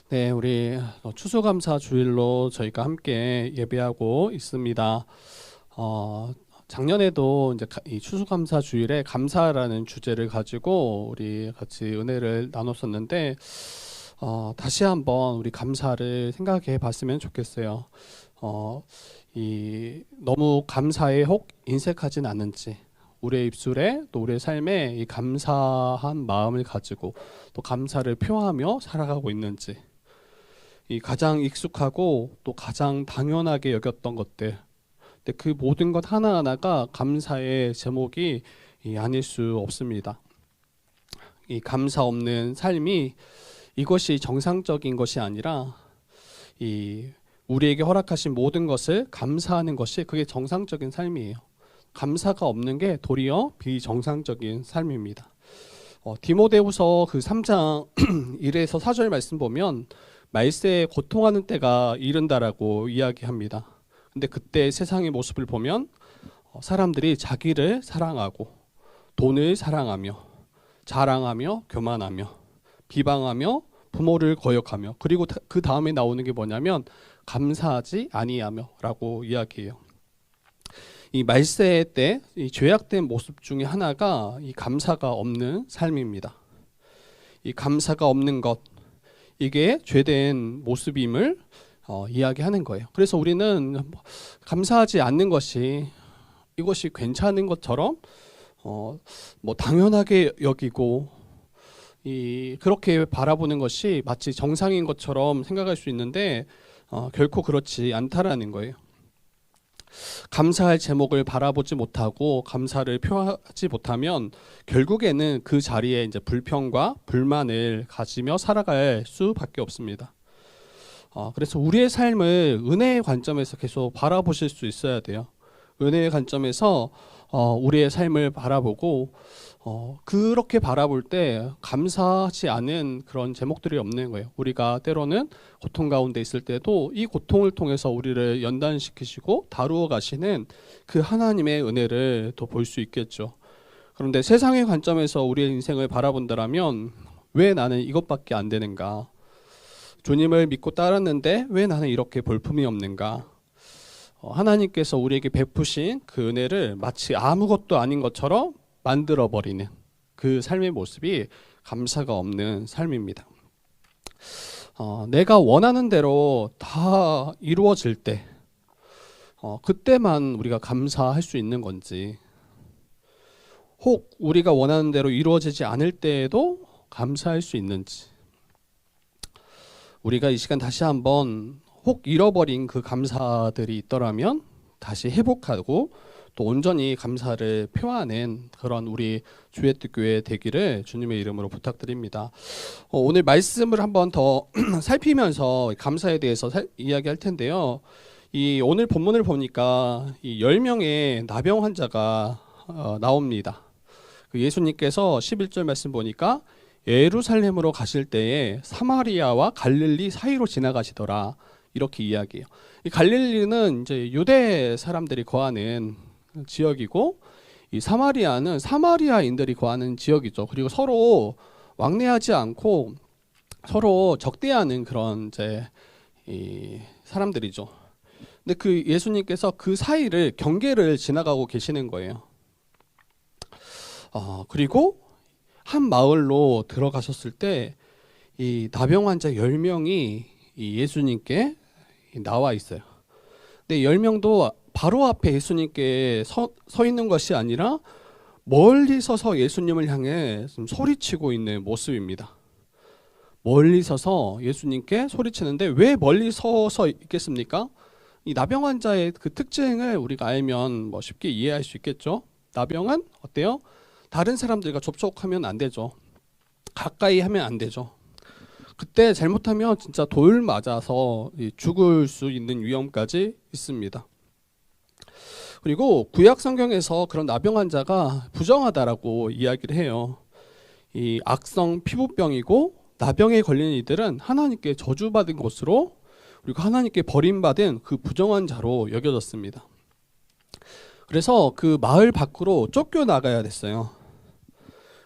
네, 우리 추수감사 주일로 저희가 함께 예배하고 있습니다. 어, 작년에도 이제 이 추수감사 주일에 감사라는 주제를 가지고 우리 같이 은혜를 나눴었는데 다시 한번 우리 감사를 생각해 봤으면 좋겠어요. 어, 이 너무 감사에 혹 인색하진 않은지 우리의 입술에 또 우리의 삶에 이 감사한 마음을 가지고 또 감사를 표하며 살아가고 있는지 이 가장 익숙하고 또 가장 당연하게 여겼던 것들 근데 그 모든 것 하나하나가 감사의 제목이 아닐 수 없습니다. 이 감사 없는 삶이 이것이 정상적인 것이 아니라 이 우리에게 허락하신 모든 것을 감사하는 것이 그게 정상적인 삶이에요. 감사가 없는 게 도리어 비정상적인 삶입니다. 디모데후서 그 3장 1에서 4절 말씀 보면 말세에 고통하는 때가 이른다라고 이야기합니다. 근데 그때 세상의 모습을 보면 사람들이 자기를 사랑하고 돈을 사랑하며 자랑하며 교만하며 비방하며 부모를 거역하며 그리고 그 다음에 나오는 게 뭐냐면 감사하지 아니하며라고 이야기해요. 이 말세 때 이 죄악된 모습 중에 하나가 이 감사가 없는 삶입니다. 이 감사가 없는 것 이게 죄된 모습임을 이야기하는 거예요. 그래서 우리는 감사하지 않는 것이 이것이 괜찮은 것처럼 뭐 당연하게 여기고 그렇게 바라보는 것이 마치 정상인 것처럼 생각할 수 있는데 결코 그렇지 않다라는 거예요. 감사할 제목을 바라보지 못하고 감사를 표하지 못하면 결국에는 그 자리에 이제 불평과 불만을 가지며 살아갈 수밖에 없습니다. 그래서 우리의 삶을 은혜의 관점에서 계속 바라보실 수 있어야 돼요. 은혜의 관점에서 우리의 삶을 바라보고 그렇게 바라볼 때 감사하지 않은 그런 제목들이 없는 거예요. 우리가 때로는 고통 가운데 있을 때도 이 고통을 통해서 우리를 연단시키시고 다루어 가시는 그 하나님의 은혜를 더 볼 수 있겠죠. 그런데 세상의 관점에서 우리의 인생을 바라본다면 왜 나는 이것밖에 안 되는가? 주님을 믿고 따랐는데 왜 나는 이렇게 볼품이 없는가? 하나님께서 우리에게 베푸신 그 은혜를 마치 아무것도 아닌 것처럼 만들어버리는 그 삶의 모습이 감사가 없는 삶입니다. 내가 원하는 대로 다 이루어질 때 그때만 우리가 감사할 수 있는 건지 혹 우리가 원하는 대로 이루어지지 않을 때에도 감사할 수 있는지 우리가 이 시간 다시 한번 혹 잃어버린 그 감사들이 있더라면 다시 회복하고 또 온전히 감사를 표하는 그런 우리 주의 뜻 교회 되기를 주님의 이름으로 부탁드립니다. 오늘 말씀을 한번 더 살피면서 감사에 대해서 이야기할 텐데요. 이 오늘 본문을 보니까 이 10명의 나병 환자가 나옵니다. 그 예수님께서 11절 말씀 보니까 예루살렘으로 가실 때에 사마리아와 갈릴리 사이로 지나가시더라. 이렇게 이야기해요. 이 갈릴리는 이제 유대 사람들이 거하는 지역이고 이 사마리아는 사마리아인들이 거하는 지역이죠. 그리고 서로 왕래하지 않고 서로 적대하는 그런 이제 이 사람들이죠. 근데 그 예수님께서 그 사이를 경계를 지나가고 계시는 거예요. 그리고 한 마을로 들어가셨을 때 이 나병 환자 10명이 이 예수님께 나와 있어요. 근데 10명도 바로 앞에 예수님께 서 있는 것이 아니라 멀리 서서 예수님을 향해 소리치고 있는 모습입니다. 멀리 서서 예수님께 소리치는데 왜 멀리 서서 있겠습니까? 이 나병 환자의 그 특징을 우리가 알면 뭐 쉽게 이해할 수 있겠죠. 나병은 어때요? 다른 사람들과 접촉하면 안 되죠. 가까이 하면 안 되죠. 그때 잘못하면 진짜 돌 맞아서 죽을 수 있는 위험까지 있습니다. 그리고 구약 성경에서 그런 나병 환자가 부정하다라고 이야기를 해요. 이 악성 피부병이고 나병에 걸린 이들은 하나님께 저주받은 것으로 그리고 하나님께 버림받은 그 부정한 자로 여겨졌습니다. 그래서 그 마을 밖으로 쫓겨나가야 됐어요.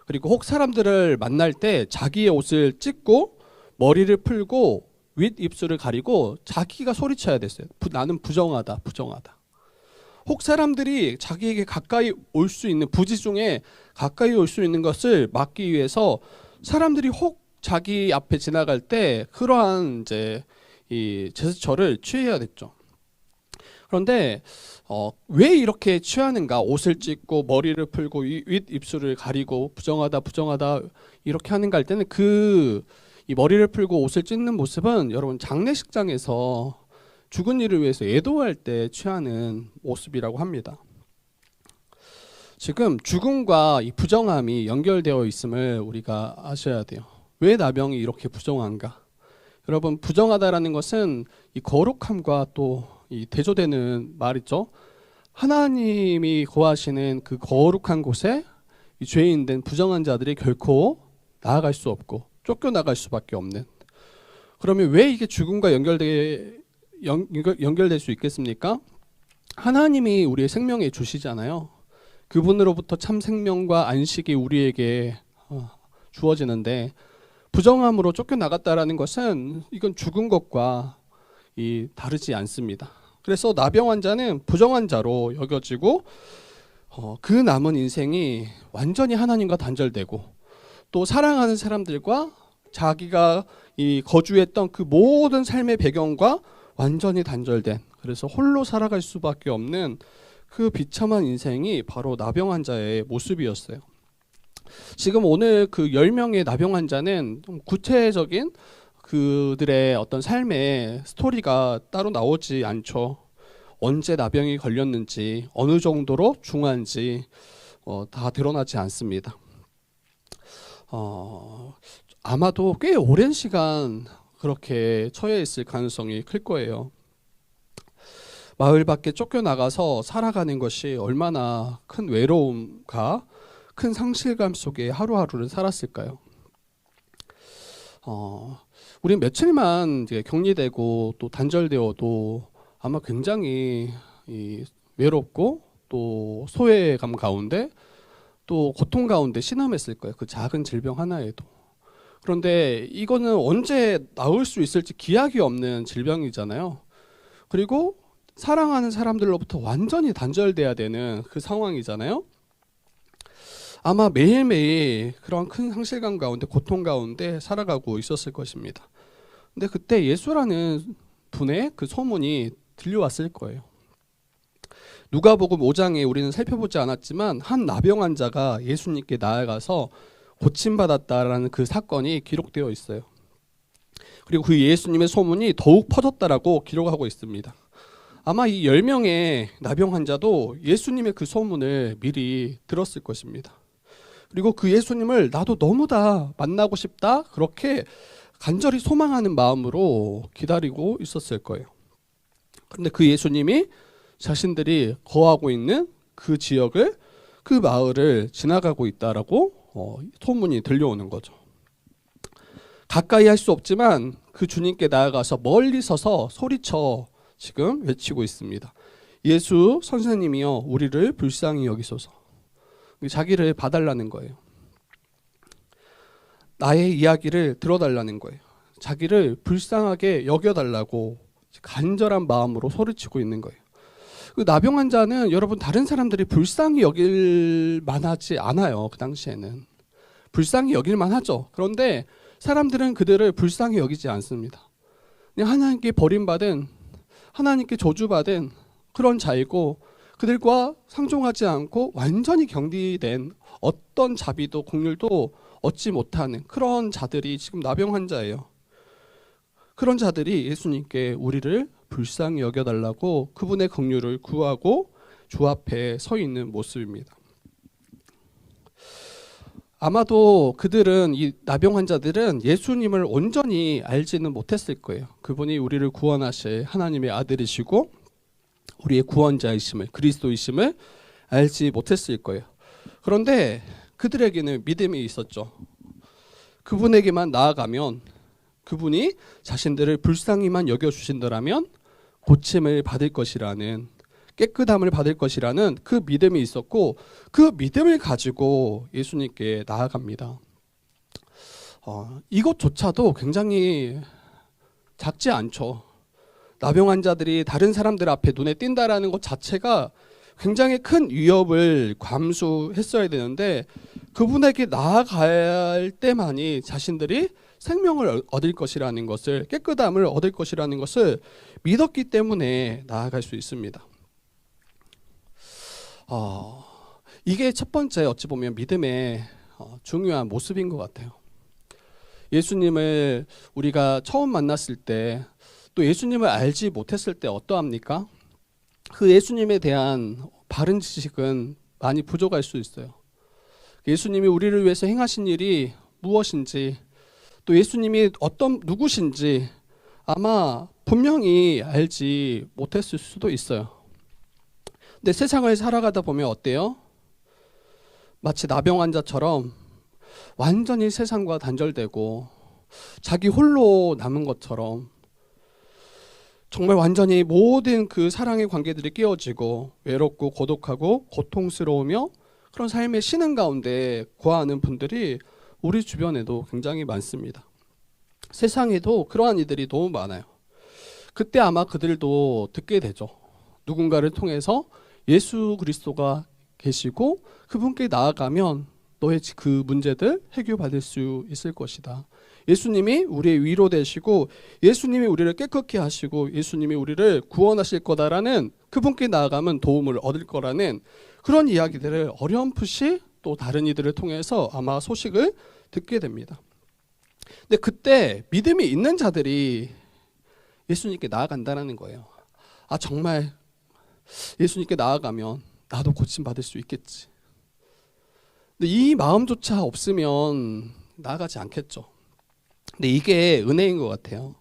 그리고 혹 사람들을 만날 때 자기의 옷을 찢고 머리를 풀고 윗입술을 가리고 자기가 소리쳐야 됐어요. 나는 부정하다, 부정하다. 혹 사람들이 자기에게 가까이 올 수 있는, 부지 중에 가까이 올 수 있는 것을 막기 위해서 사람들이 혹 자기 앞에 지나갈 때 그러한 이제 이 제스처를 취해야 됐죠. 그런데 왜 이렇게 취하는가? 옷을 찢고 머리를 풀고 윗입술을 가리고 부정하다, 부정하다 이렇게 하는가 할 때는 이 머리를 풀고 옷을 찢는 모습은 여러분 장례식장에서 죽은 이를 위해서 애도할 때 취하는 모습이라고 합니다. 지금 죽음과 이 부정함이 연결되어 있음을 우리가 아셔야 돼요. 왜 나병이 이렇게 부정한가? 여러분, 부정하다라는 것은 이 거룩함과 또 이 대조되는 말이죠. 하나님이 거하시는 그 거룩한 곳에 이 죄인된 부정한 자들이 결코 나아갈 수 없고 쫓겨나갈 수밖에 없는. 그러면 왜 이게 죽음과 연결될 수 있겠습니까? 하나님이 우리의 생명에 주시잖아요. 그분으로부터 참 생명과 안식이 우리에게 주어지는데 부정함으로 쫓겨나갔다라는 것은 이건 죽은 것과 다르지 않습니다. 그래서 나병 환자는 부정한 자로 여겨지고 그 남은 인생이 완전히 하나님과 단절되고 또 사랑하는 사람들과 자기가 거주했던 그 모든 삶의 배경과 완전히 단절된, 그래서 홀로 살아갈 수밖에 없는 그 비참한 인생이 바로 나병 환자의 모습이었어요. 지금 오늘 그 10명의 나병 환자는 좀 구체적인 그들의 어떤 삶의 스토리가 따로 나오지 않죠. 언제 나병이 걸렸는지, 어느 정도로 중한지 다 드러나지 않습니다. 아마도 꽤 오랜 시간 그렇게 처해 있을 가능성이 클 거예요. 마을 밖에 쫓겨나가서 살아가는 것이 얼마나 큰 외로움과 큰 상실감 속에 하루하루를 살았을까요? 우린 며칠만 이제 격리되고 또 단절되어도 아마 굉장히 외롭고 또 소외감 가운데 또 고통 가운데 신음했을 거예요. 그 작은 질병 하나에도. 그런데 이거는 언제 나을 수 있을지 기약이 없는 질병이잖아요. 그리고 사랑하는 사람들로부터 완전히 단절돼야 되는 그 상황이잖아요. 아마 매일매일 그런 큰 상실감 가운데 고통 가운데 살아가고 있었을 것입니다. 근데 그때 예수라는 분의 그 소문이 들려왔을 거예요. 누가복음 5장에 우리는 살펴보지 않았지만 한 나병 환자가 예수님께 나아가서 고침받았다라는 그 사건이 기록되어 있어요. 그리고 그 예수님의 소문이 더욱 퍼졌다라고 기록하고 있습니다. 아마 이 10명의 나병 환자도 예수님의 그 소문을 미리 들었을 것입니다. 그리고 그 예수님을 나도 너무 다 만나고 싶다, 그렇게 간절히 소망하는 마음으로 기다리고 있었을 거예요. 그런데 그 예수님이 자신들이 거하고 있는 그 지역을, 그 마을을 지나가고 있다라고 소문이 들려오는 거죠. 가까이 할 수 없지만 그 주님께 나아가서 멀리 서서 소리쳐 지금 외치고 있습니다. 예수 선생님이여 우리를 불쌍히 여기소서. 자기를 봐달라는 거예요. 나의 이야기를 들어달라는 거예요. 자기를 불쌍하게 여겨달라고 간절한 마음으로 소리치고 있는 거예요. 그 나병 환자는 여러분 다른 사람들이 불쌍히 여길 만하지 않아요. 그 당시에는 불쌍히 여길 만하죠. 그런데 사람들은 그들을 불쌍히 여기지 않습니다. 그냥 하나님께 버림받은, 하나님께 저주받은 그런 자이고, 그들과 상종하지 않고 완전히 경비된 어떤 자비도 긍휼도 얻지 못하는 그런 자들이 지금 나병 환자예요. 그런 자들이 예수님께 우리를 불쌍히 여겨달라고 그분의 긍휼을 구하고 주 앞에 서 있는 모습입니다. 아마도 그들은, 이 나병 환자들은 예수님을 온전히 알지는 못했을 거예요. 그분이 우리를 구원하실 하나님의 아들이시고 우리의 구원자이심을, 그리스도이심을 알지 못했을 거예요. 그런데 그들에게는 믿음이 있었죠. 그분에게만 나아가면, 그분이 자신들을 불쌍히만 여겨주신다라면 고침을 받을 것이라는, 깨끗함을 받을 것이라는 그 믿음이 있었고, 그 믿음을 가지고 예수님께 나아갑니다. 이것조차도 굉장히 작지 않죠. 나병 환자들이 다른 사람들 앞에 눈에 띈다라는 것 자체가 굉장히 큰 위협을 감수했어야 되는데 그분에게 나아갈 때만이 자신들이 생명을 얻을 것이라는 것을, 깨끗함을 얻을 것이라는 것을 믿었기 때문에 나아갈 수 있습니다. 이게 첫 번째 어찌 보면 믿음의 중요한 모습인 것 같아요. 예수님을 우리가 처음 만났을 때, 또 예수님을 알지 못했을 때 어떠합니까? 그 예수님에 대한 바른 지식은 많이 부족할 수 있어요. 예수님이 우리를 위해서 행하신 일이 무엇인지, 또 예수님이 누구신지 아마 분명히 알지 못했을 수도 있어요. 근데 세상을 살아가다 보면 어때요? 마치 나병 환자처럼 완전히 세상과 단절되고 자기 홀로 남은 것처럼 정말 완전히 모든 그 사랑의 관계들이 깨어지고 외롭고 고독하고 고통스러우며 그런 삶의 신음 가운데 거하는 분들이 우리 주변에도 굉장히 많습니다. 세상에도 그러한 이들이 너무 많아요. 그때 아마 그들도 듣게 되죠. 누군가를 통해서 예수 그리스도가 계시고 그분께 나아가면 너의 그 문제들 해결받을 수 있을 것이다. 예수님이 우리의 위로 되시고 예수님이 우리를 깨끗게 하시고 예수님이 우리를 구원하실 거다라는, 그분께 나아가면 도움을 얻을 거라는 그런 이야기들을 어렴풋이 또 다른 이들을 통해서 아마 소식을 듣게 됩니다. 근데 그때 믿음이 있는 자들이 예수님께 나아간다는 거예요. 정말 예수님께 나아가면 나도 고침받을 수 있겠지. 근데 이 마음조차 없으면 나아가지 않겠죠. 근데 이게 은혜인 것 같아요.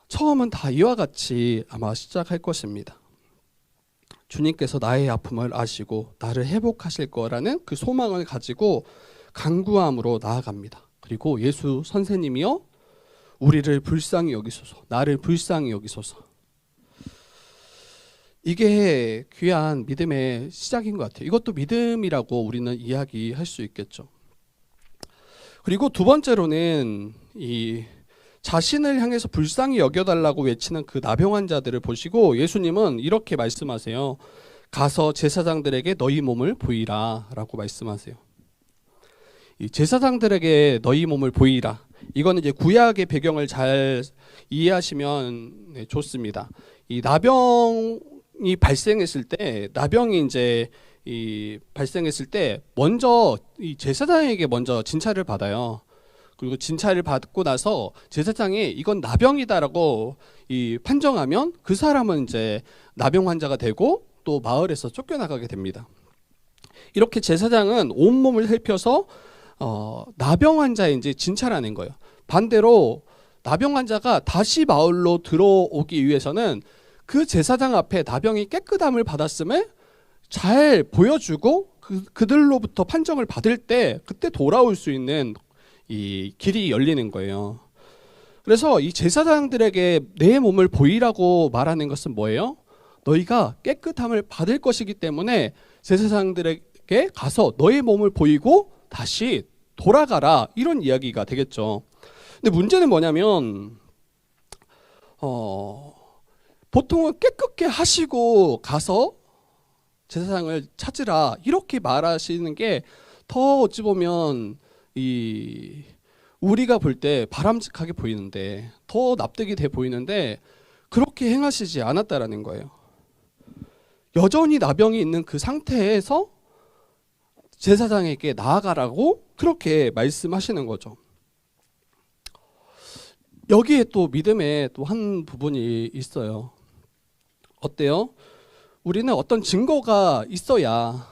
처음은 다 이와 같이 아마 시작할 것입니다. 주님께서 나의 아픔을 아시고 나를 회복하실 거라는 그 소망을 가지고 간구함으로 나아갑니다. 그리고 예수 선생님이여 우리를 불쌍히 여기소서, 나를 불쌍히 여기소서. 이게 귀한 믿음의 시작인 것 같아요. 이것도 믿음이라고 우리는 이야기할 수 있겠죠. 그리고 두 번째로는 이 자신을 향해서 불쌍히 여겨달라고 외치는 그 나병 환자들을 보시고 예수님은 이렇게 말씀하세요. 가서 제사장들에게 너희 몸을 보이라 라고 말씀하세요. 이 제사장들에게 너희 몸을 보이라, 이거는 이제 구약의 배경을 잘 이해하시면 좋습니다. 이 나병이 발생했을 때, 발생했을 때 먼저 이 제사장에게 먼저 진찰을 받아요. 그리고 진찰을 받고 나서 제사장이 이건 나병이다라고 판정하면 그 사람은 이제 나병 환자가 되고 또 마을에서 쫓겨나가게 됩니다. 이렇게 제사장은 온몸을 살펴서 나병 환자인지 진찰하는 거예요. 반대로 나병 환자가 다시 마을로 들어오기 위해서는 그 제사장 앞에 나병이 깨끗함을 받았음을 잘 보여주고 그들로부터 판정을 받을 때 그때 돌아올 수 있는 이 길이 열리는 거예요. 그래서 이 제사장들에게 내 몸을 보이라고 말하는 것은 뭐예요? 너희가 깨끗함을 받을 것이기 때문에 제사장들에게 가서 너의 몸을 보이고 다시 돌아가라, 이런 이야기가 되겠죠. 근데 문제는 뭐냐면 보통은 깨끗게 하시고 가서 제사장을 찾으라 이렇게 말하시는 게 더 어찌 보면 우리가 볼 때 바람직하게 보이는데, 더 납득이 돼 보이는데 그렇게 행하시지 않았다라는 거예요. 여전히 나병이 있는 그 상태에서 제사장에게 나아가라고 그렇게 말씀하시는 거죠. 여기에 또 믿음의 또 한 부분이 있어요. 어때요? 우리는 어떤 증거가 있어야,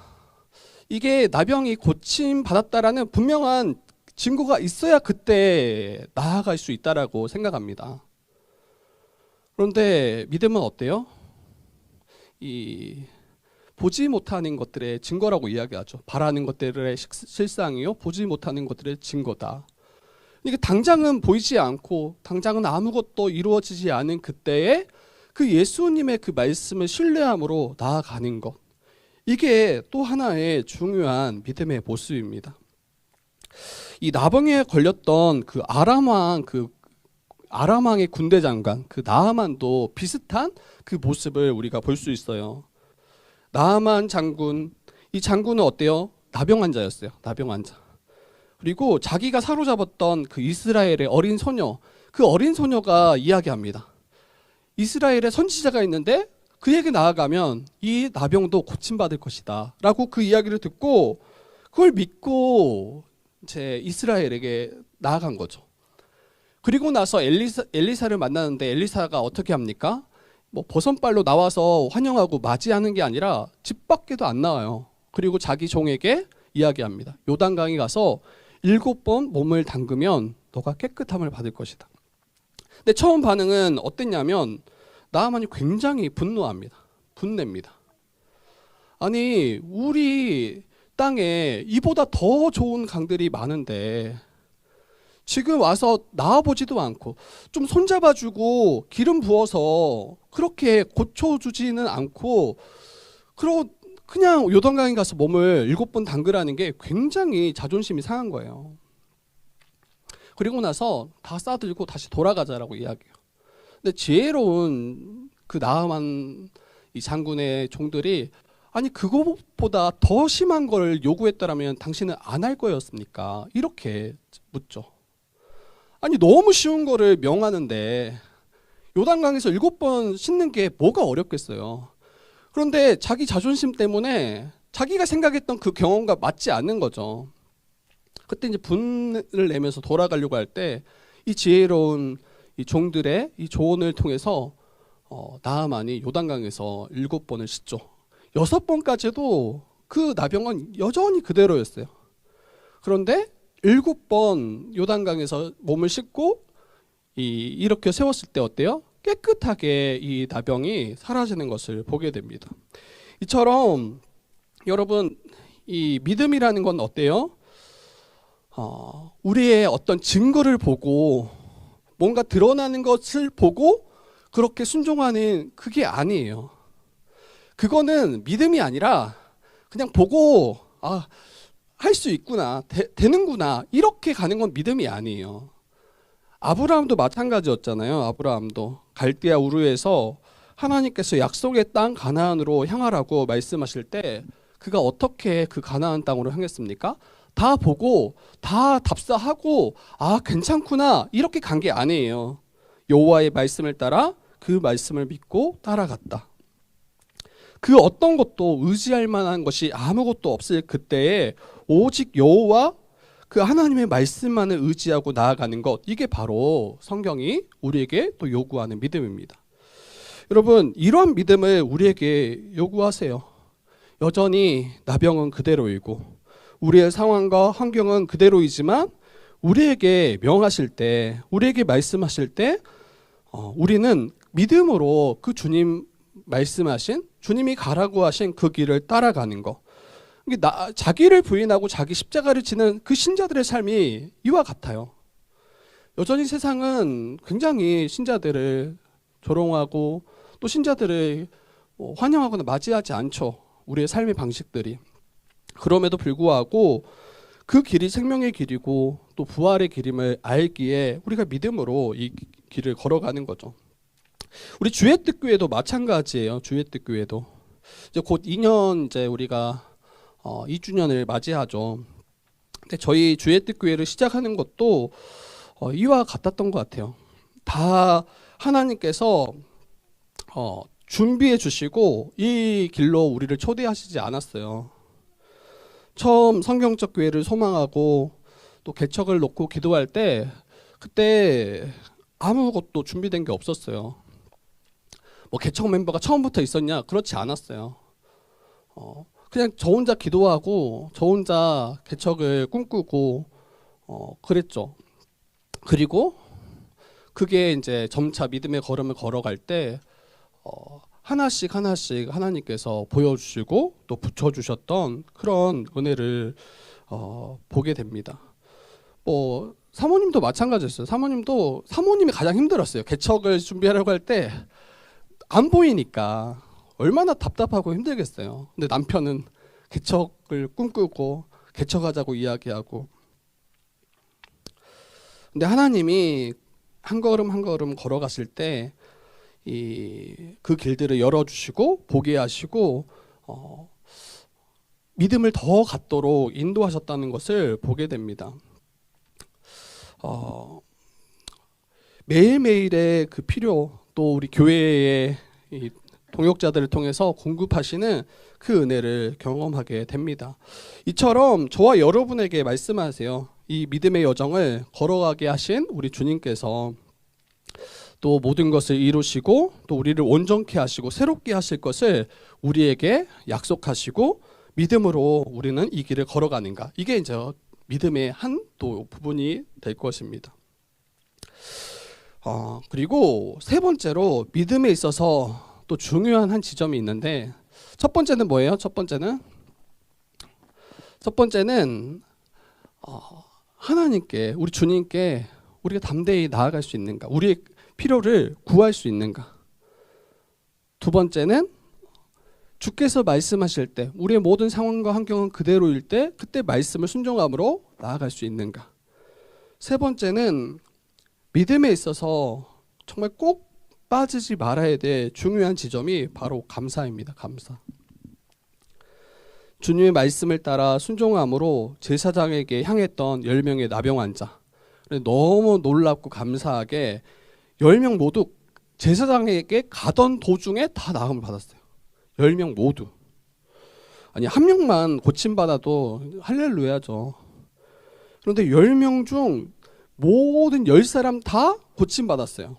이게 나병이 고침 받았다라는 분명한 증거가 있어야 그때 나아갈 수 있다라고 생각합니다. 그런데 믿음은 어때요? 보지 못하는 것들의 증거라고 이야기하죠. 바라는 것들의 실상이요, 보지 못하는 것들의 증거다. 이게 당장은 보이지 않고 당장은 아무것도 이루어지지 않은 그때에 그 예수님의 그 말씀을 신뢰함으로 나아가는 것, 이게 또 하나의 중요한 믿음의 모습입니다. 이 나병에 걸렸던 아람 왕의 군대 장관 그 나아만도 비슷한 그 모습을 우리가 볼 수 있어요. 나아만 장군, 이 장군은 어때요? 나병 환자였어요. 나병 환자. 그리고 자기가 사로잡았던 그 이스라엘의 어린 소녀, 그 어린 소녀가 이야기합니다. 이스라엘에 선지자가 있는데 그에게 나아가면 이 나병도 고침받을 것이다 라고 그 이야기를 듣고 그걸 믿고 이제 이스라엘에게 나아간 거죠. 그리고 나서 엘리사를 만나는데 엘리사가 어떻게 합니까? 뭐 버선발로 나와서 환영하고 맞이하는 게 아니라 집 밖에도 안 나와요. 그리고 자기 종에게 이야기합니다. 요단강에 가서 7번 몸을 담그면 너가 깨끗함을 받을 것이다. 근데 처음 반응은 어땠냐면 나아만이 굉장히 분노합니다. 분냅니다. 아니 우리 땅에 이보다 더 좋은 강들이 많은데 지금 와서 나와보지도 않고 좀 손잡아주고 기름 부어서 그렇게 고쳐주지는 않고 그냥 요단강에 가서 몸을 7번 담그라는 게 굉장히 자존심이 상한 거예요. 그리고 나서 다 싸들고 다시 돌아가자라고 이야기해요. 근데 지혜로운 그 나아만 이 장군의 종들이 아니 그것보다 더 심한 걸 요구했더라면 당신은 안 할 거였습니까? 이렇게 묻죠. 아니 너무 쉬운 거를 명하는데 요단강에서 7번 씻는 게 뭐가 어렵겠어요. 그런데 자기 자존심 때문에 자기가 생각했던 그 경험과 맞지 않는 거죠. 그때 이제 분을 내면서 돌아가려고 할 때 이 지혜로운 이 종들의 이 조언을 통해서 나아만이 요단강에서 7번을 씻죠. 6번까지도 그 나병은 여전히 그대로였어요. 그런데 7번 요단강에서 몸을 씻고 이렇게 세웠을 때 어때요? 깨끗하게 이 나병이 사라지는 것을 보게 됩니다. 이처럼 여러분 이 믿음이라는 건 어때요? 우리의 어떤 증거를 보고 뭔가 드러나는 것을 보고 그렇게 순종하는 그게 아니에요. 그거는 믿음이 아니라 그냥 보고 할 수 있구나, 되는구나 이렇게 가는 건 믿음이 아니에요. 아브라함도 마찬가지였잖아요. 아브라함도 갈대아 우르에서 하나님께서 약속의 땅 가나안으로 향하라고 말씀하실 때 그가 어떻게 그 가나안 땅으로 향했습니까? 다 보고 다 답사하고 괜찮구나 이렇게 간 게 아니에요. 여호와의 말씀을 따라 그 말씀을 믿고 따라갔다. 그 어떤 것도 의지할 만한 것이 아무것도 없을 그때에 오직 여호와 그 하나님의 말씀만을 의지하고 나아가는 것, 이게 바로 성경이 우리에게 또 요구하는 믿음입니다. 여러분 이러한 믿음을 우리에게 요구하세요. 여전히 나병은 그대로이고 우리의 상황과 환경은 그대로이지만 우리에게 명하실 때, 우리에게 말씀하실 때 우리는 믿음으로 그 주님 말씀하신, 주님이 가라고 하신 그 길을 따라가는 것. 자기를 부인하고 자기 십자가를 지는 그 신자들의 삶이 이와 같아요. 여전히 세상은 굉장히 신자들을 조롱하고 또 신자들을 환영하거나 맞이하지 않죠. 우리의 삶의 방식들이. 그럼에도 불구하고 그 길이 생명의 길이고 또 부활의 길임을 알기에 우리가 믿음으로 이 길을 걸어가는 거죠. 우리 주의 뜻교회도 마찬가지예요. 주의 뜻교회도 이제 곧 2년 이제 우리가 2주년을 맞이하죠. 근데 저희 주의 뜻교회를 시작하는 것도 이와 같았던 것 같아요. 다 하나님께서 준비해 주시고 이 길로 우리를 초대하시지 않았어요. 처음 성경적 교회를 소망하고 또 개척을 놓고 기도할 때 그때 아무것도 준비된 게 없었어요. 뭐 개척 멤버가 처음부터 있었냐? 그렇지 않았어요. 그냥 저 혼자 기도하고 저 혼자 개척을 꿈꾸고 그랬죠. 그리고 그게 이제 점차 믿음의 걸음을 걸어갈 때 하나씩 하나님께서 보여주시고 또 붙여주셨던 그런 은혜를 보게 됩니다. 뭐 사모님도 마찬가지였어요. 사모님이 가장 힘들었어요. 개척을 준비하려고 할 때 안 보이니까 얼마나 답답하고 힘들겠어요. 근데 남편은 개척을 꿈꾸고 개척하자고 이야기하고 근데 하나님이 한 걸음 한 걸음 걸어갔을 때 그 길들을 열어주시고 보게 하시고 믿음을 더 갖도록 인도하셨다는 것을 보게 됩니다. 매일매일의 그 필요, 또 우리 교회의 이 동역자들을 통해서 공급하시는 그 은혜를 경험하게 됩니다. 이처럼 저와 여러분에게 말씀하세요. 이 믿음의 여정을 걸어가게 하신 우리 주님께서 또 모든 것을 이루시고 또 우리를 온전케 하시고 새롭게 하실 것을 우리에게 약속하시고 믿음으로 우리는 이 길을 걸어가는가. 이게 이제 믿음의 한 또 부분이 될 것입니다. 그리고 세 번째로 믿음에 있어서 또 중요한 한 지점이 있는데, 첫 번째는 뭐예요? 첫 번째는 하나님께, 우리 주님께 우리가 담대히 나아갈 수 있는가, 우리의 필요를 구할 수 있는가. 두 번째는 주께서 말씀하실 때 우리의 모든 상황과 환경은 그대로일 때 그때 말씀을 순종함으로 나아갈 수 있는가. 세 번째는 믿음에 있어서 정말 꼭 빠지지 말아야 될 중요한 지점이 바로 감사입니다. 감사. 주님의 말씀을 따라 순종함으로 제사장에게 향했던 10명의 나병 환자, 너무 놀랍고 감사하게 10명 모두 제사장에게 가던 도중에 다 나음을 받았어요. 10명 모두. 아니, 한 명만 고침받아도 할렐루야죠. 그런데 10명 중 모든 10사람 다 고침받았어요.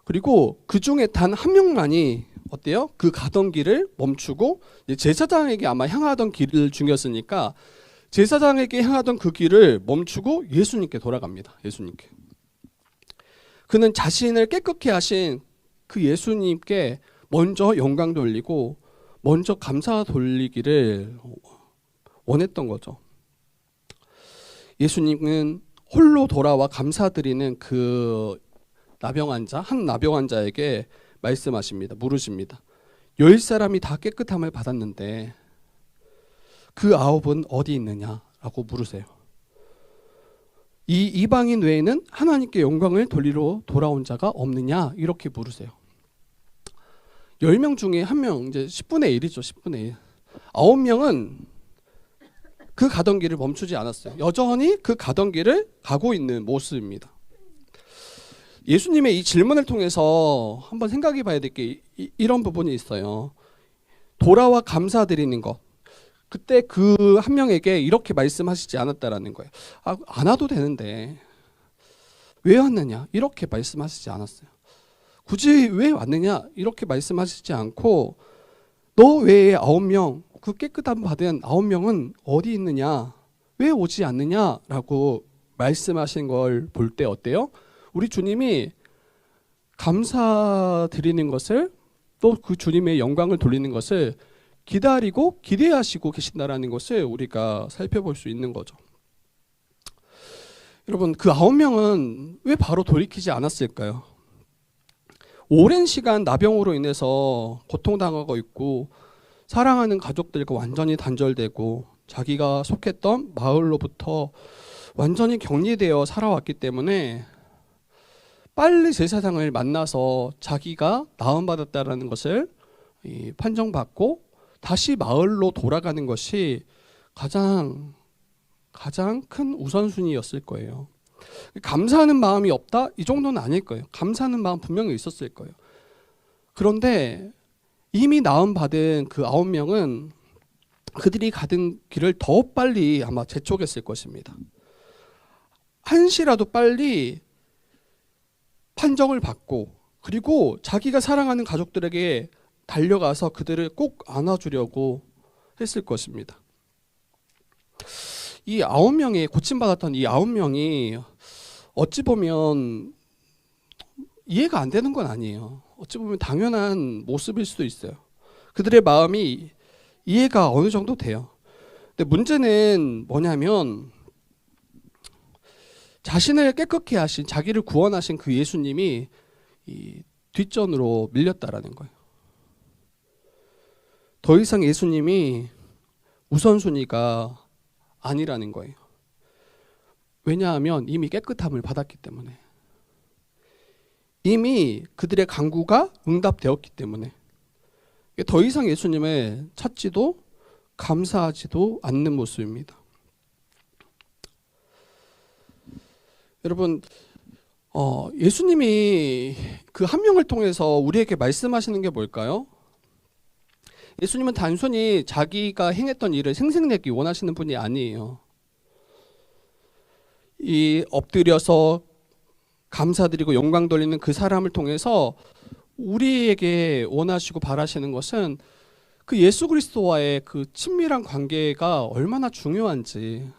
그리고 그 중에 단 한 명만이 어때요? 그 가던 길을 멈추고, 제사장에게 아마 향하던 길 중이었으니까 제사장에게 향하던 그 길을 멈추고 예수님께 돌아갑니다. 예수님께. 그는 자신을 깨끗게 하신 그 예수님께 먼저 영광 돌리고 먼저 감사 돌리기를 원했던 거죠. 예수님은 홀로 돌아와 감사드리는 그 나병 환자, 한 나병 환자에게 말씀하십니다. 물으십니다. 10사람이 다 깨끗함을 받았는데 그 9은 어디 있느냐라고 물으세요. 이 이방인 외에는 하나님께 영광을 돌리러 돌아온 자가 없느냐, 이렇게 물으세요. 10명 중에 1명, 이제 10분의 1이죠. 10분의 1. 9명은 그 가던 길을 멈추지 않았어요. 여전히 그 가던 길을 가고 있는 모습입니다. 예수님의 이 질문을 통해서 한번 생각해 봐야 될 게 이런 부분이 있어요. 돌아와 감사드리는 것. 그때 그 한 명에게 이렇게 말씀하시지 않았다라는 거예요. 안 와도 되는데 왜 왔느냐, 이렇게 말씀하시지 않았어요. 굳이 왜 왔느냐, 이렇게 말씀하시지 않고 너 외에 9명, 그 깨끗함 받은 9명은 어디 있느냐, 왜 오지 않느냐라고 말씀하신 걸 볼 때 어때요? 우리 주님이 감사드리는 것을, 또 그 주님의 영광을 돌리는 것을 기다리고 기대하시고 계신다라는 것을 우리가 살펴볼 수 있는 거죠. 여러분, 그 9명은 왜 바로 돌이키지 않았을까요? 오랜 시간 나병으로 인해서 고통당하고 있고 사랑하는 가족들과 완전히 단절되고 자기가 속했던 마을로부터 완전히 격리되어 살아왔기 때문에 빨리 제사장을 만나서 자기가 나음받았다라는 것을 판정받고 다시 마을로 돌아가는 것이 가장 큰 우선순위였을 거예요. 감사하는 마음이 없다? 이 정도는 아닐 거예요. 감사하는 마음 분명히 있었을 거예요. 그런데 이미 나음받은 그 9명은 그들이 가던 길을 더 빨리 아마 재촉했을 것입니다. 한시라도 빨리 판정을 받고, 그리고 자기가 사랑하는 가족들에게 달려가서 그들을 꼭 안아주려고 했을 것입니다. 이 9명이, 고침받았던 이 9명이 어찌 보면 이해가 안 되는 건 아니에요. 어찌 보면 당연한 모습일 수도 있어요. 그들의 마음이 이해가 어느 정도 돼요. 근데 문제는 뭐냐면 자신을 깨끗게 하신, 자기를 구원하신 그 예수님이 이 뒷전으로 밀렸다라는 거예요. 더 이상 예수님이 우선순위가 아니라는 거예요. 왜냐하면 이미 깨끗함을 받았기 때문에, 이미 그들의 간구가 응답되었기 때문에 더 이상 예수님을 찾지도 감사하지도 않는 모습입니다. 여러분, 예수님이 그 한 명을 통해서 우리에게 말씀하시는 게 뭘까요? 예수님은 단순히 자기가 행했던 일을 생색내기 원하시는 분이 아니에요. 이 엎드려서 감사드리고 영광 돌리는 그 사람을 통해서 우리에게 원하시고 바라시는 것은 그 예수 그리스도와의 그 친밀한 관계가 얼마나 중요한지,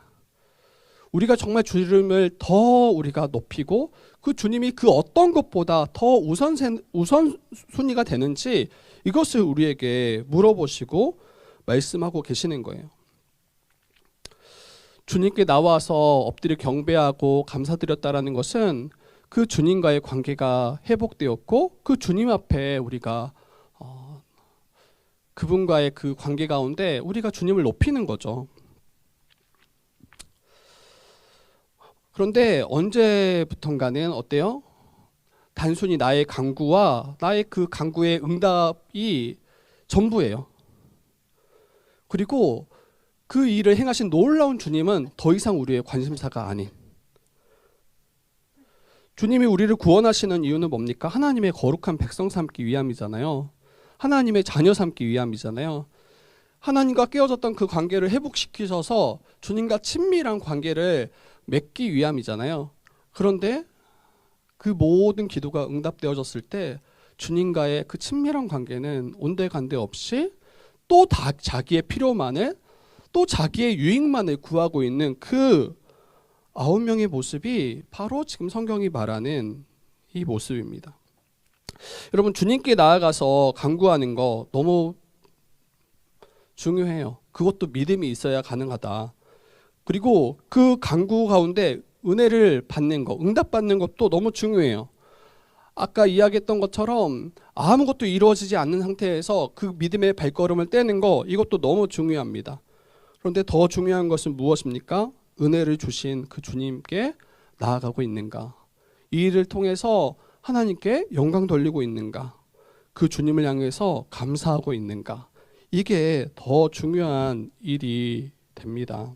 우리가 정말 주님을 더 우리가 높이고 그 주님이 그 어떤 것보다 더 우선순위가 되는지 이것을 우리에게 물어보시고 말씀하고 계시는 거예요. 주님께 나와서 엎드려 경배하고 감사드렸다라는 것은 그 주님과의 관계가 회복되었고 그 주님 앞에 우리가 그분과의 그 관계 가운데 우리가 주님을 높이는 거죠. 그런데 언제부턴가는 어때요? 단순히 나의 간구와 나의 그 간구의 응답이 전부예요. 그리고 그 일을 행하신 놀라운 주님은 더 이상 우리의 관심사가 아닌, 주님이 우리를 구원하시는 이유는 뭡니까? 하나님의 거룩한 백성 삼기 위함이잖아요. 하나님의 자녀 삼기 위함이잖아요. 하나님과 깨어졌던 그 관계를 회복시키셔서 주님과 친밀한 관계를 맺기 위함이잖아요. 그런데 그 모든 기도가 응답되어졌을 때 주님과의 그 친밀한 관계는 온데간데 없이 또 자기의 필요만을, 또 자기의 유익만을 구하고 있는 그 9명의 모습이 바로 지금 성경이 말하는 이 모습입니다. 여러분, 주님께 나아가서 간구하는 거 너무 중요해요. 그것도 믿음이 있어야 가능하다. 그리고 그 간구 가운데 은혜를 받는 거, 응답받는 것도 너무 중요해요. 아까 이야기했던 것처럼 아무것도 이루어지지 않는 상태에서 그 믿음의 발걸음을 떼는 거, 이것도 너무 중요합니다. 그런데 더 중요한 것은 무엇입니까? 은혜를 주신 그 주님께 나아가고 있는가? 이 일을 통해서 하나님께 영광 돌리고 있는가? 그 주님을 향해서 감사하고 있는가? 이게 더 중요한 일이 됩니다.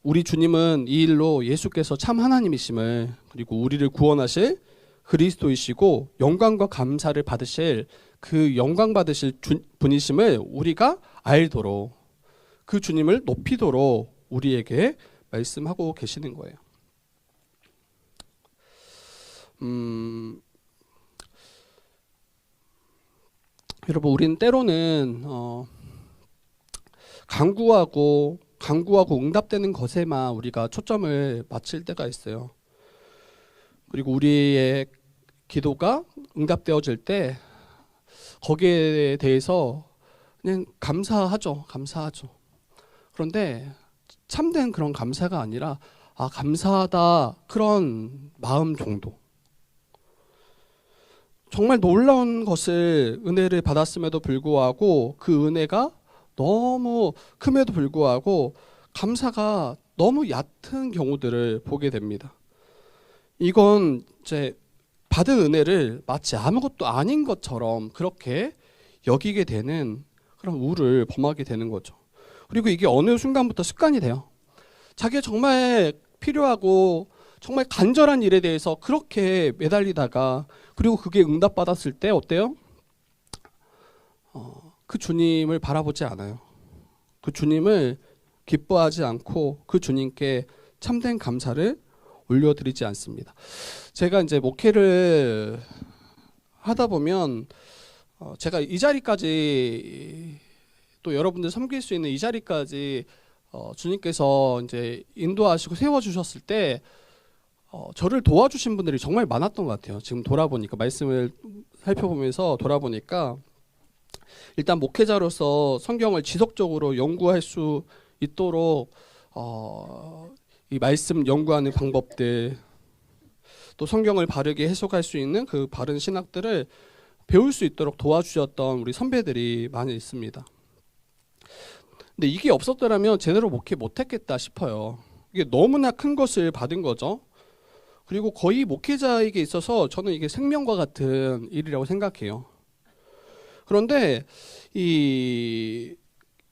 우리 주님은 이 일로 예수께서 참 하나님이심을, 그리고 우리를 구원하실 그리스도이시고 영광과 감사를 받으실 그 영광 받으실 분이심을 우리가 알도록, 그 주님을 높이도록 우리에게 말씀하고 계시는 거예요. 여러분, 우리는 때로는 간구하고 응답되는 것에만 우리가 초점을 맞출 때가 있어요. 그리고 우리의 기도가 응답되어질 때 거기에 대해서 그냥 감사하죠. 그런데 참된 그런 감사가 아니라 감사하다, 그런 마음 정도. 정말 놀라운 것을, 은혜를 받았음에도 불구하고 그 은혜가 너무 큼에도 불구하고 감사가 너무 얕은 경우들을 보게 됩니다. 이건 이제 받은 은혜를 마치 아무것도 아닌 것처럼 그렇게 여기게 되는 그런 우를 범하게 되는 거죠. 그리고 이게 어느 순간부터 습관이 돼요. 자기가 정말 필요하고 정말 간절한 일에 대해서 그렇게 매달리다가, 그리고 그게 응답받았을 때 어때요? 그 주님을 바라보지 않아요. 그 주님을 기뻐하지 않고 그 주님께 참된 감사를 올려드리지 않습니다. 제가 이제 목회를 하다 보면 제가 이 자리까지, 또 여러분들 섬길 수 있는 이 자리까지 주님께서 이제 인도하시고 세워주셨을 때 저를 도와주신 분들이 정말 많았던 것 같아요. 지금 돌아보니까, 말씀을 살펴보면서 돌아보니까, 일단 목회자로서 성경을 지속적으로 연구할 수 있도록 이 말씀 연구하는 방법들, 또 성경을 바르게 해석할 수 있는 그 바른 신학들을 배울 수 있도록 도와주셨던 우리 선배들이 많이 있습니다. 근데 이게 없었더라면 제대로 목회 못했겠다 싶어요. 이게 너무나 큰 것을 받은 거죠. 그리고 거의 목회자에게 있어서 저는 이게 생명과 같은 일이라고 생각해요. 그런데 이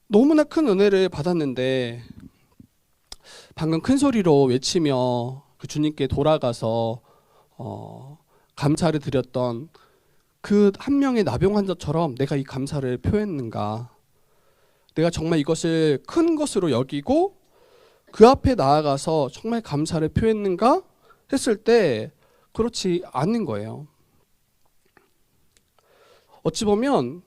너무나 큰 은혜를 받았는데 방금 큰 소리로 외치며 그 주님께 돌아가서 감사를 드렸던 그 한 명의 나병 환자처럼 내가 이 감사를 표했는가? 내가 정말 이것을 큰 것으로 여기고 그 앞에 나아가서 정말 감사를 표했는가 했을 때 그렇지 않는 거예요. 어찌 보면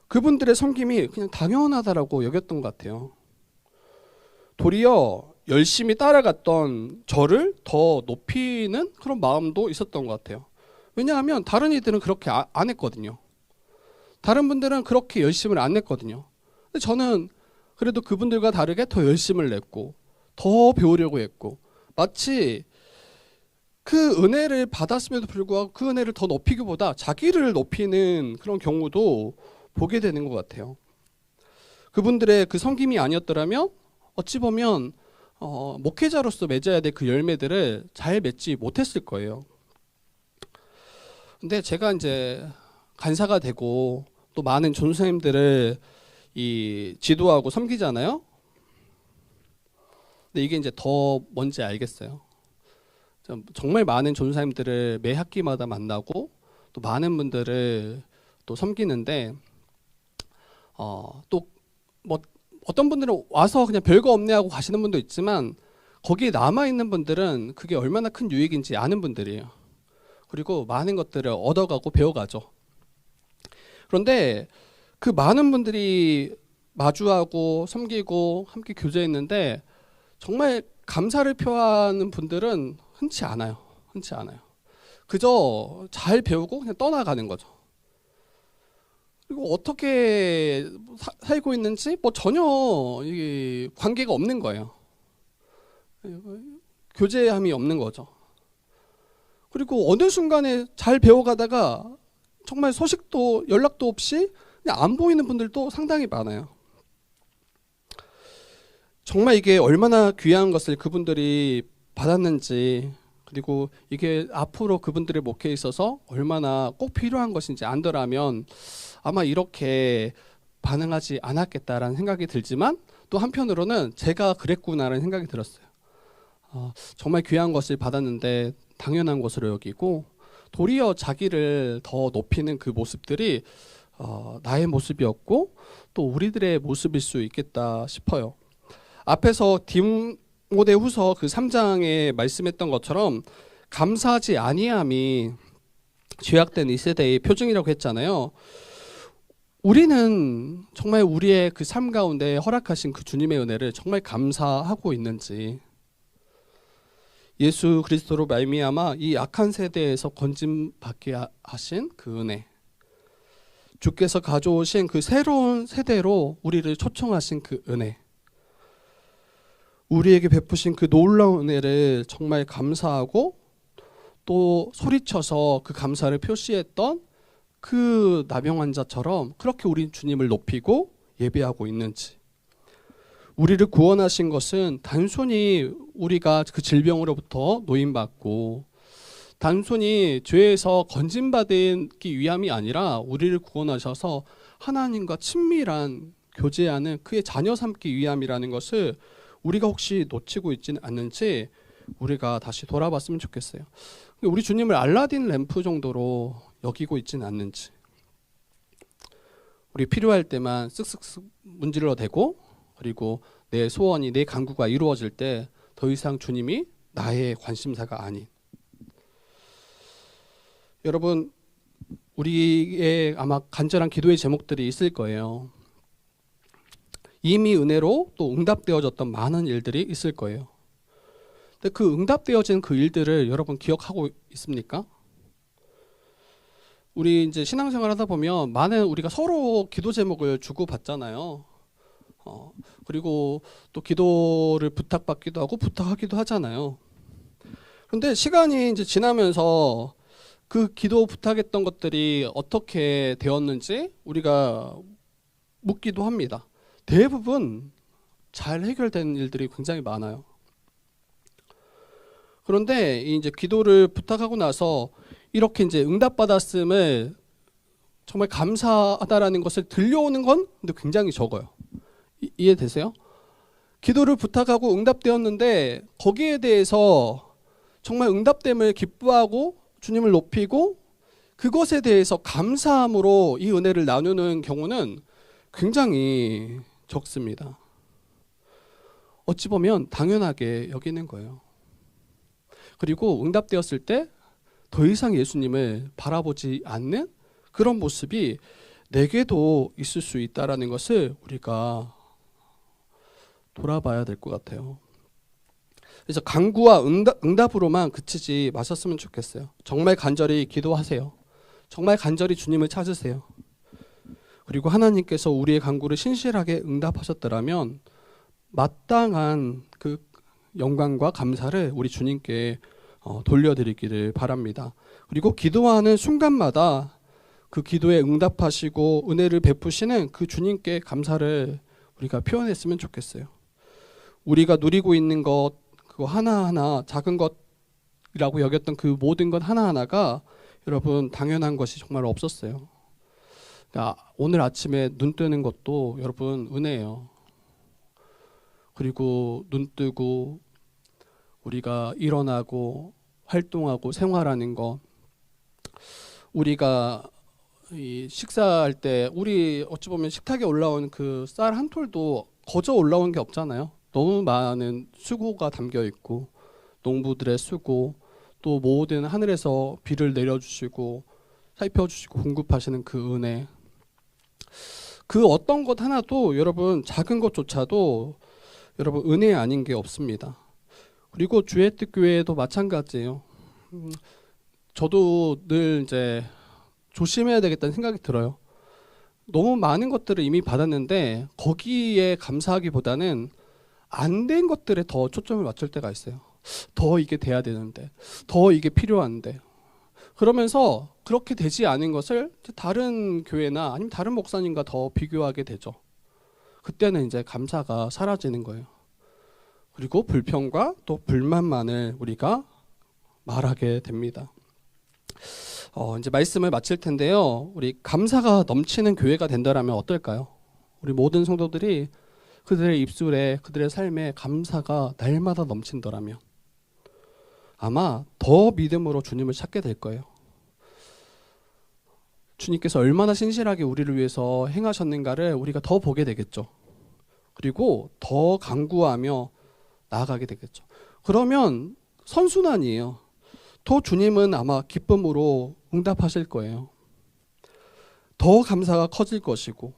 그분들의 섬김이 그냥 당연하다라고 여겼던 것 같아요. 도리어 열심히 따라갔던 저를 더 높이는 그런 마음도 있었던 것 같아요. 왜냐하면 다른 이들은 그렇게 안 했거든요. 다른 분들은 그렇게 열심을 안 냈거든요. 근데 저는 그래도 그분들과 다르게 더 열심을 냈고 더 배우려고 했고 마치 그 은혜를 받았음에도 불구하고 그 은혜를 더 높이기보다 자기를 높이는 그런 경우도 보게 되는 것 같아요. 그분들의 그 섬김이 아니었더라면 어찌 보면 목회자로서 맺어야 될 그 열매들을 잘 맺지 못했을 거예요. 근데 제가 이제 간사가 되고 또 많은 전도사님들을 이 지도하고 섬기잖아요. 근데 이게 이제 더 뭔지 알겠어요. 정말 많은 전도사님들을 매 학기마다 만나고 또 많은 분들을 또 섬기는데 또 뭐 어떤 분들은 와서 그냥 별거 없네 하고 가시는 분도 있지만 거기에 남아 있는 분들은 그게 얼마나 큰 유익인지 아는 분들이에요. 그리고 많은 것들을 얻어가고 배워가죠. 그런데 그 많은 분들이 마주하고 섬기고 함께 교제했는데 정말 감사를 표하는 분들은 흔치 않아요. 흔치 않아요. 그저 잘 배우고 그냥 떠나가는 거죠. 그리고 어떻게 살고 있는지 뭐 전혀 이게 관계가 없는 거예요. 교제함이 없는 거죠. 그리고 어느 순간에 잘 배워가다가 정말 소식도 연락도 없이 그냥 안 보이는 분들도 상당히 많아요. 정말 이게 얼마나 귀한 것을 그분들이 받았는지 그리고 이게 앞으로 그분들의 목회에 있어서 얼마나 꼭 필요한 것인지 안더라면 아마 이렇게 반응하지 않았겠다라는 생각이 들지만 또 한편으로는 제가 그랬구나라는 생각이 들었어요. 정말 귀한 것을 받았는데 당연한 것으로 여기고 도리어 자기를 더 높이는 그 모습들이 나의 모습이었고 또 우리들의 모습일 수 있겠다 싶어요. 앞에서 디모데후서 그 3장에 말씀했던 것처럼 감사하지 아니함이 죄악된 이 세대의 표징이라고 했잖아요. 우리는 정말 우리의 그 삶 가운데 허락하신 그 주님의 은혜를 정말 감사하고 있는지 예수 그리스도로 말미암아 이 악한 세대에서 건짐받게 하신 그 은혜 주께서 가져오신 그 새로운 세대로 우리를 초청하신 그 은혜 우리에게 베푸신 그 놀라운 은혜를 정말 감사하고 또 소리쳐서 그 감사를 표시했던 그 나병 환자처럼 그렇게 우리 주님을 높이고 예배하고 있는지 우리를 구원하신 것은 단순히 우리가 그 질병으로부터 노임받고 단순히 죄에서 건짐받기 위함이 아니라 우리를 구원하셔서 하나님과 친밀한 교제하는 그의 자녀 삼기 위함이라는 것을 우리가 혹시 놓치고 있지는 않는지 우리가 다시 돌아봤으면 좋겠어요. 우리 주님을 알라딘 램프 정도로 여기고 있지는 않는지 우리 필요할 때만 쓱쓱쓱 문질러 대고 그리고 내 소원이 내 간구가 이루어질 때 더 이상 주님이 나의 관심사가 아닌 여러분 우리의 아마 간절한 기도의 제목들이 있을 거예요. 이미 은혜로 또 응답되어졌던 많은 일들이 있을 거예요. 근데 그 응답되어진 그 일들을 여러분 기억하고 있습니까? 우리 이제 신앙생활 하다 보면 많은 우리가 서로 기도 제목을 주고 받잖아요. 그리고 또 기도를 부탁받기도 하고 부탁하기도 하잖아요. 그런데 시간이 이제 지나면서 그 기도 부탁했던 것들이 어떻게 되었는지 우리가 묻기도 합니다. 대부분 잘 해결된 일들이 굉장히 많아요. 그런데 이제 기도를 부탁하고 나서 이렇게 이제 응답받았음을 정말 감사하다라는 것을 들려오는 건 근데 굉장히 적어요. 이해되세요? 기도를 부탁하고 응답되었는데 거기에 대해서 정말 응답됨을 기뻐하고 주님을 높이고 그것에 대해서 감사함으로 이 은혜를 나누는 경우는 굉장히 적습니다. 어찌 보면 당연하게 여기는 거예요. 그리고 응답되었을 때 더 이상 예수님을 바라보지 않는 그런 모습이 내게도 있을 수 있다는 것을 우리가 돌아봐야 될 것 같아요. 그래서 간구와 응답으로만 그치지 마셨으면 좋겠어요. 정말 간절히 기도하세요. 정말 간절히 주님을 찾으세요. 그리고 하나님께서 우리의 간구를 신실하게 응답하셨더라면 마땅한 그 영광과 감사를 우리 주님께 돌려드리기를 바랍니다. 그리고 기도하는 순간마다 그 기도에 응답하시고 은혜를 베푸시는 그 주님께 감사를 우리가 표현했으면 좋겠어요. 우리가 누리고 있는 것 그거 하나하나 작은 것이라고 여겼던 그 모든 것 하나하나가 여러분 당연한 것이 정말 없었어요. 그러니까 오늘 아침에 눈 뜨는 것도 여러분 은혜예요. 그리고 눈 뜨고 우리가 일어나고 활동하고 생활하는 것, 우리가 이 식사할 때 우리 어찌 보면 식탁에 올라온 그 쌀 한 톨도 거저 올라온 게 없잖아요. 너무 많은 수고가 담겨 있고 농부들의 수고, 또 모든 하늘에서 비를 내려주시고 살펴주시고 공급하시는 그 은혜, 그 어떤 것 하나도 여러분 작은 것조차도 여러분 은혜 아닌 게 없습니다. 그리고 주의 뜻 교회도 마찬가지예요. 저도 늘 이제 조심해야 되겠다는 생각이 들어요. 너무 많은 것들을 이미 받았는데 거기에 감사하기보다는 안 된 것들에 더 초점을 맞출 때가 있어요. 더 이게 돼야 되는데, 더 이게 필요한데, 그러면서 그렇게 되지 않은 것을 다른 교회나 아니면 다른 목사님과 더 비교하게 되죠. 그때는 이제 감사가 사라지는 거예요. 그리고 불평과 또 불만만을 우리가 말하게 됩니다. 이제 말씀을 마칠 텐데요. 우리 감사가 넘치는 교회가 된다면 어떨까요? 우리 모든 성도들이 그들의 입술에, 그들의 삶에 감사가 날마다 넘친다면 아마 더 믿음으로 주님을 찾게 될 거예요. 주님께서 얼마나 신실하게 우리를 위해서 행하셨는가를 우리가 더 보게 되겠죠. 그리고 더 간구하며 나아가게 되겠죠. 그러면 선순환이에요. 더 주님은 아마 기쁨으로 응답하실 거예요. 더 감사가 커질 것이고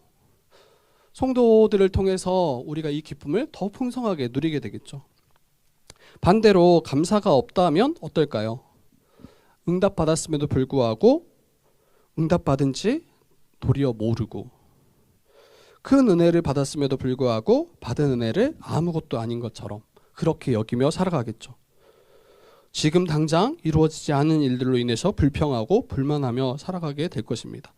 성도들을 통해서 우리가 이 기쁨을 더 풍성하게 누리게 되겠죠. 반대로 감사가 없다면 어떨까요? 응답받았음에도 불구하고 응답받은 지 도리어 모르고, 큰 은혜를 받았음에도 불구하고 받은 은혜를 아무것도 아닌 것처럼 그렇게 여기며 살아가겠죠. 지금 당장 이루어지지 않은 일들로 인해서 불평하고 불만하며 살아가게 될 것입니다.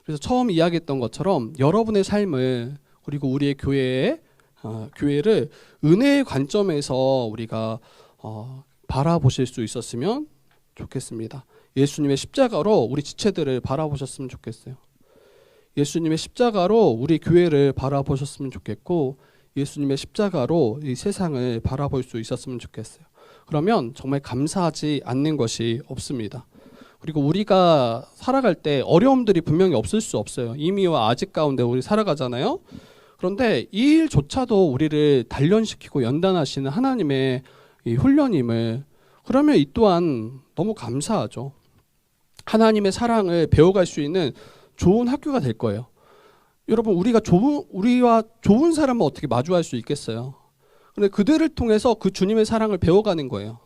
그래서 처음 이야기했던 것처럼 여러분의 삶을, 그리고 우리의 교회를 은혜의 관점에서 우리가 바라보실 수 있었으면 좋겠습니다. 예수님의 십자가로 우리 지체들을 바라보셨으면 좋겠어요. 예수님의 십자가로 우리 교회를 바라보셨으면 좋겠고, 예수님의 십자가로 이 세상을 바라볼 수 있었으면 좋겠어요. 그러면 정말 감사하지 않는 것이 없습니다. 그리고 우리가 살아갈 때 어려움들이 분명히 없을 수 없어요. 이미와 아직 가운데 우리 살아가잖아요. 그런데 이 일조차도 우리를 단련시키고 연단하시는 하나님의 이 훈련임을, 그러면 이 또한 너무 감사하죠. 하나님의 사랑을 배워갈 수 있는 좋은 학교가 될 거예요. 여러분, 우리와 좋은 사람은 어떻게 마주할 수 있겠어요? 근데 그들을 통해서 그 주님의 사랑을 배워가는 거예요.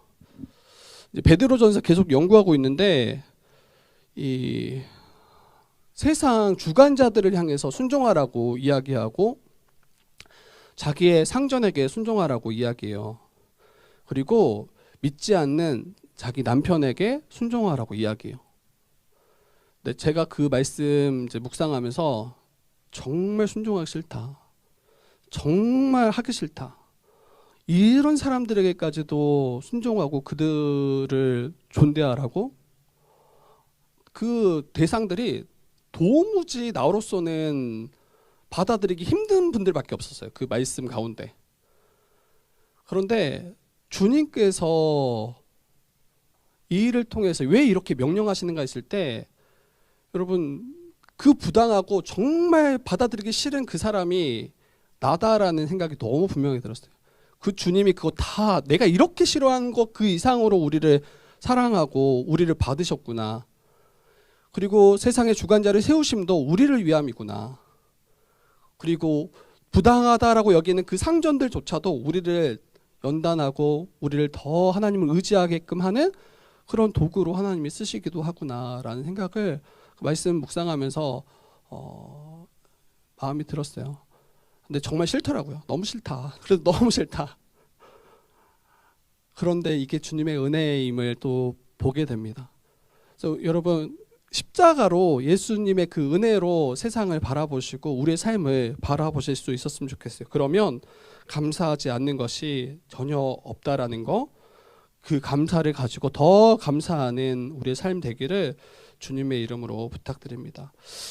베드로전서 계속 연구하고 있는데, 이 세상 주관자들을 향해서 순종하라고 이야기하고 자기의 상전에게 순종하라고 이야기해요. 그리고 믿지 않는 자기 남편에게 순종하라고 이야기해요. 근데 제가 그 말씀 이제 묵상하면서 정말 순종하기 싫다, 정말 하기 싫다, 이런 사람들에게까지도 순종하고 그들을 존대하라고? 그 대상들이 도무지 나로서는 받아들이기 힘든 분들밖에 없었어요. 그 말씀 가운데. 그런데 주님께서 이 일을 통해서 왜 이렇게 명령하시는가 했을 때, 여러분, 그 부당하고 정말 받아들이기 싫은 그 사람이 나다라는 생각이 너무 분명히 들었어요. 그 주님이 그거 다 내가 이렇게 싫어하는 것 그 이상으로 우리를 사랑하고 우리를 받으셨구나. 그리고 세상의 주관자를 세우심도 우리를 위함이구나. 그리고 부당하다라고 여기는 그 상전들조차도 우리를 연단하고 우리를 더 하나님을 의지하게끔 하는 그런 도구로 하나님이 쓰시기도 하구나라는 생각을 그 말씀 묵상하면서 마음이 들었어요. 근데 정말 싫더라고요. 너무 싫다. 그래도 너무 싫다. 그런데 이게 주님의 은혜임을 또 보게 됩니다. 그래서 여러분, 십자가로 예수님의 그 은혜로 세상을 바라보시고 우리의 삶을 바라보실 수 있었으면 좋겠어요. 그러면 감사하지 않는 것이 전혀 없다라는 거, 그 감사를 가지고 더 감사하는 우리의 삶 되기를 주님의 이름으로 부탁드립니다.